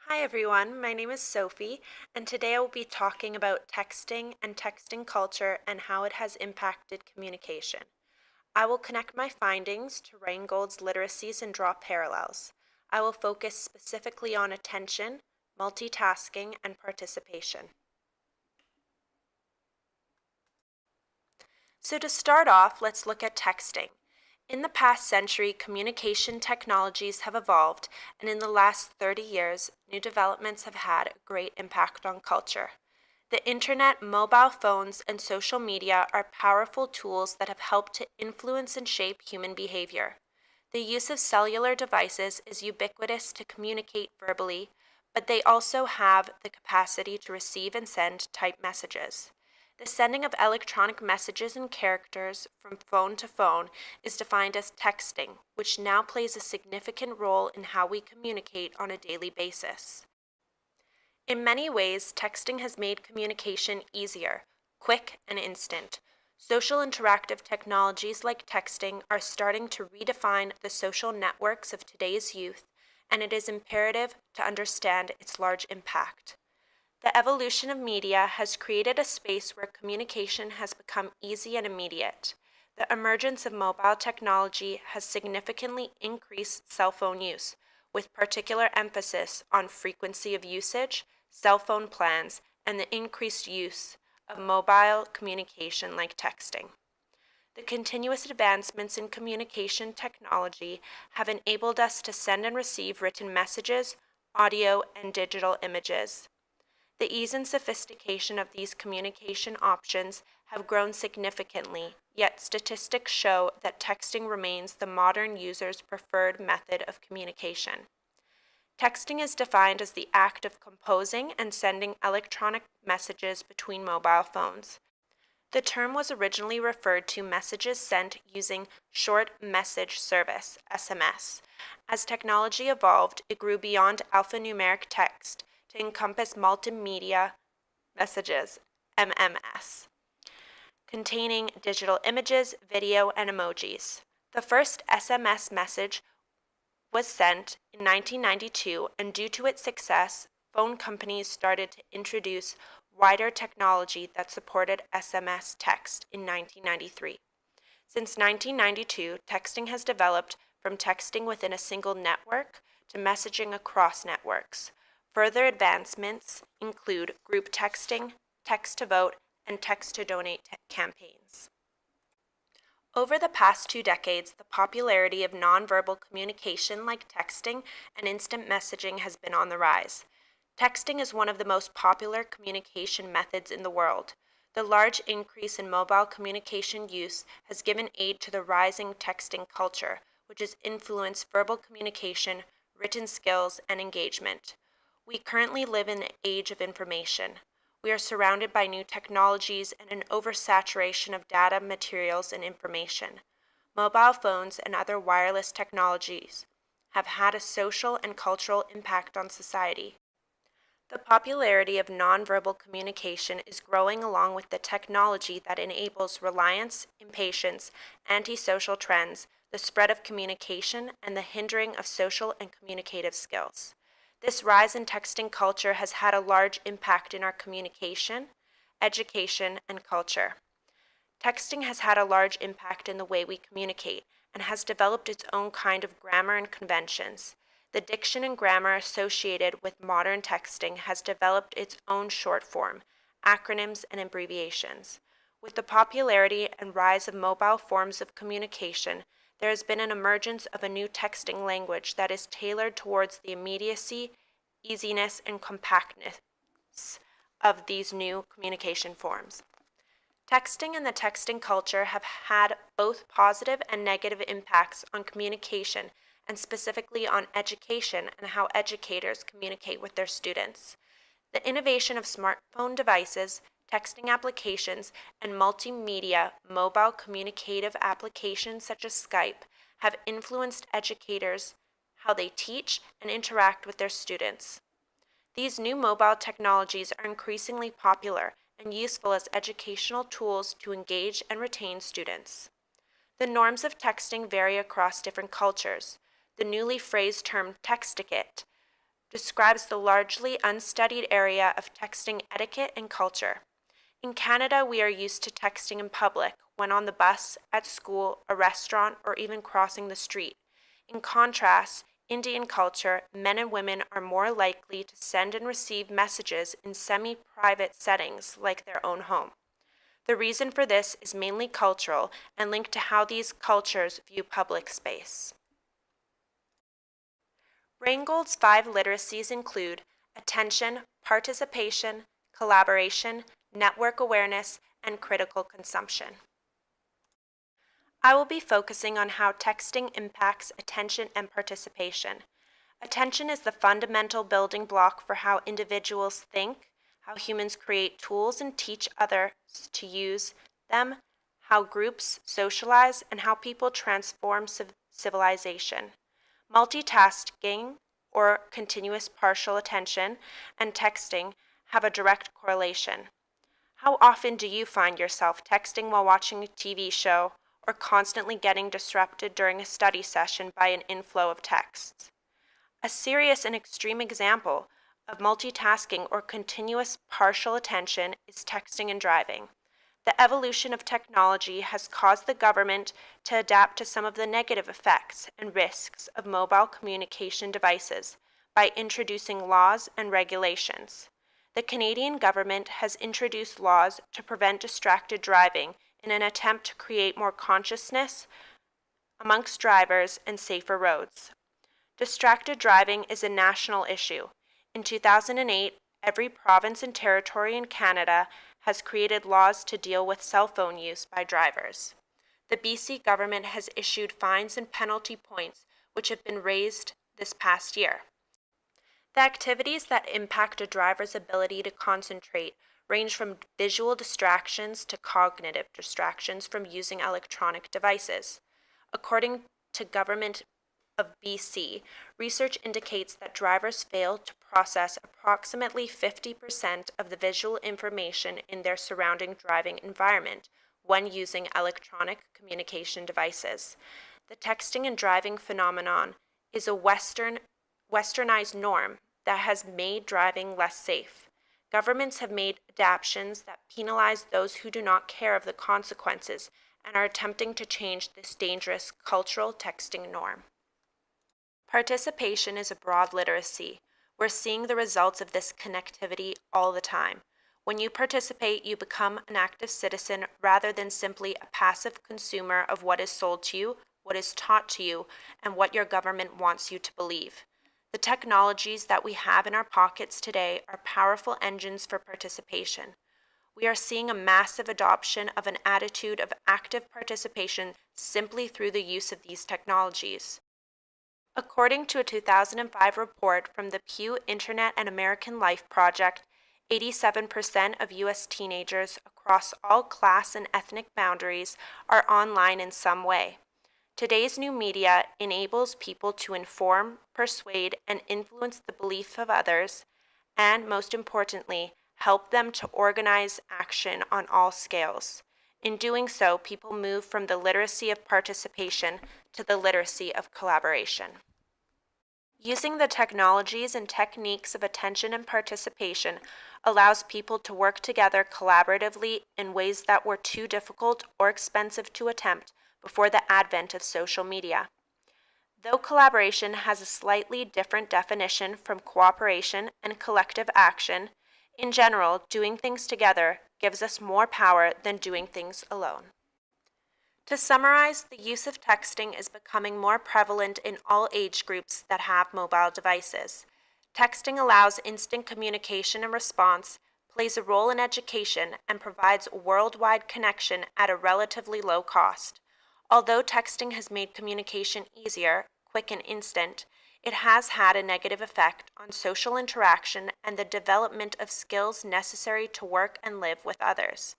Hi everyone, my name is Sophie, and today I will be talking about texting and texting culture and how it has impacted communication. I will connect my findings to Reingold's literacies and draw parallels. I will focus specifically on attention, multitasking, and participation. So to start off, let's look at texting. In the past century, communication technologies have evolved, and in the last 30 years, new developments have had a great impact on culture. The internet, mobile phones, and social media are powerful tools that have helped to influence and shape human behavior. The use of cellular devices is ubiquitous to communicate verbally, but they also have the capacity to receive and send typed messages. The sending of electronic messages and characters from phone to phone is defined as texting, which now plays a significant role in how we communicate on a daily basis. In many ways, texting has made communication easier, quick, and instant. Social interactive technologies like texting are starting to redefine the social networks of today's youth, and it is imperative to understand its large impact. The evolution of media has created a space where communication has become easy and immediate. The emergence of mobile technology has significantly increased cell phone use, with particular emphasis on frequency of usage, cell phone plans, and the increased use of mobile communication like texting. The continuous advancements in communication technology have enabled us to send and receive written messages, audio, and digital images. The ease and sophistication of these communication options have grown significantly, yet statistics show that texting remains the modern user's preferred method of communication. Texting is defined as the act of composing and sending electronic messages between mobile phones. The term was originally referred to messages sent using short message service, SMS. As technology evolved, it grew beyond alphanumeric text to encompass multimedia messages, MMS, containing digital images, video, and emojis. The first SMS message was sent in 1992, and due to its success, phone companies started to introduce wider technology that supported SMS text in 1993. Since 1992, texting has developed from texting within a single network to messaging across networks. Further advancements include group texting, text to vote, and text to donate campaigns. Over the past 2 decades, the popularity of nonverbal communication like texting and instant messaging has been on the rise. Texting is one of the most popular communication methods in the world. The large increase in mobile communication use has given aid to the rising texting culture, which has influenced verbal communication, written skills, and engagement. We currently live in the age of information. We are surrounded by new technologies and an oversaturation of data, materials, and information. Mobile phones and other wireless technologies have had a social and cultural impact on society. The popularity of nonverbal communication is growing along with the technology that enables reliance, impatience, antisocial trends, the spread of communication, and the hindering of social and communicative skills. This rise in texting culture has had a large impact in our communication, education, and culture. Texting has had a large impact in the way we communicate and has developed its own kind of grammar and conventions. The diction and grammar associated with modern texting has developed its own short form, acronyms, and abbreviations. With the popularity and rise of mobile forms of communication, there has been an emergence of a new texting language that is tailored towards the immediacy, easiness, and compactness of these new communication forms. Texting and the texting culture have had both positive and negative impacts on communication and specifically on education and how educators communicate with their students. The innovation of smartphone devices, texting applications, and multimedia mobile communicative applications such as Skype have influenced educators how they teach and interact with their students. These new mobile technologies are increasingly popular and useful as educational tools to engage and retain students. The norms of texting vary across different cultures. The newly phrased term textiquette describes the largely unstudied area of texting etiquette and culture. In Canada, we are used to texting in public, when on the bus, at school, a restaurant, or even crossing the street. In contrast, Indian culture, men and women are more likely to send and receive messages in semi-private settings like their own home. The reason for this is mainly cultural and linked to how these cultures view public space. Reingold's 5 literacies include attention, participation, collaboration, network awareness, and critical consumption. I will be focusing on how texting impacts attention and participation. Attention is the fundamental building block for how individuals think, how humans create tools and teach others to use them, how groups socialize, and how people transform civilization. Multitasking, or continuous partial attention, and texting have a direct correlation. How often do you find yourself texting while watching a TV show, or constantly getting disrupted during a study session by an inflow of texts? A serious and extreme example of multitasking or continuous partial attention is texting and driving. The evolution of technology has caused the government to adapt to some of the negative effects and risks of mobile communication devices by introducing laws and regulations. The Canadian government has introduced laws to prevent distracted driving in an attempt to create more consciousness amongst drivers and safer roads. Distracted driving is a national issue. In 2008, every province and territory in Canada has created laws to deal with cell phone use by drivers. The BC government has issued fines and penalty points, which have been raised this past year. The activities that impact a driver's ability to concentrate range from visual distractions to cognitive distractions from using electronic devices. According to Government of BC, research indicates that drivers fail to process approximately 50% of the visual information in their surrounding driving environment when using electronic communication devices. The texting and driving phenomenon is a westernized norm that has made driving less safe. Governments have made adaptations that penalize those who do not care of the consequences and are attempting to change this dangerous cultural texting norm. Participation is a broad literacy. We're seeing the results of this connectivity all the time. When you participate, you become an active citizen rather than simply a passive consumer of what is sold to you, what is taught to you, and what your government wants you to believe. The technologies that we have in our pockets today are powerful engines for participation. We are seeing a massive adoption of an attitude of active participation simply through the use of these technologies. According to a 2005 report from the Pew Internet and American Life Project, 87% of U.S. teenagers across all class and ethnic boundaries are online in some way. Today's new media enables people to inform, persuade, and influence the belief of others, and most importantly, help them to organize action on all scales. In doing so, people move from the literacy of participation to the literacy of collaboration. Using the technologies and techniques of attention and participation allows people to work together collaboratively in ways that were too difficult or expensive to attempt before the advent of social media. Though collaboration has a slightly different definition from cooperation and collective action, in general, doing things together gives us more power than doing things alone. To summarize, the use of texting is becoming more prevalent in all age groups that have mobile devices. Texting allows instant communication and response, plays a role in education, and provides worldwide connection at a relatively low cost. Although texting has made communication easier, quick, and instant, it has had a negative effect on social interaction and the development of skills necessary to work and live with others.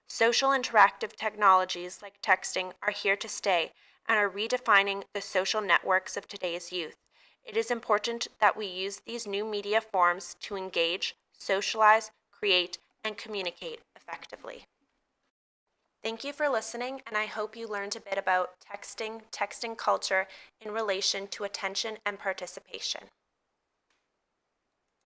Social interactive technologies like texting are here to stay and are redefining the social networks of today's youth. It is important that we use these new media forms to engage, socialize, create, and communicate effectively. Thank you for listening, and I hope you learned a bit about texting culture in relation to attention and participation.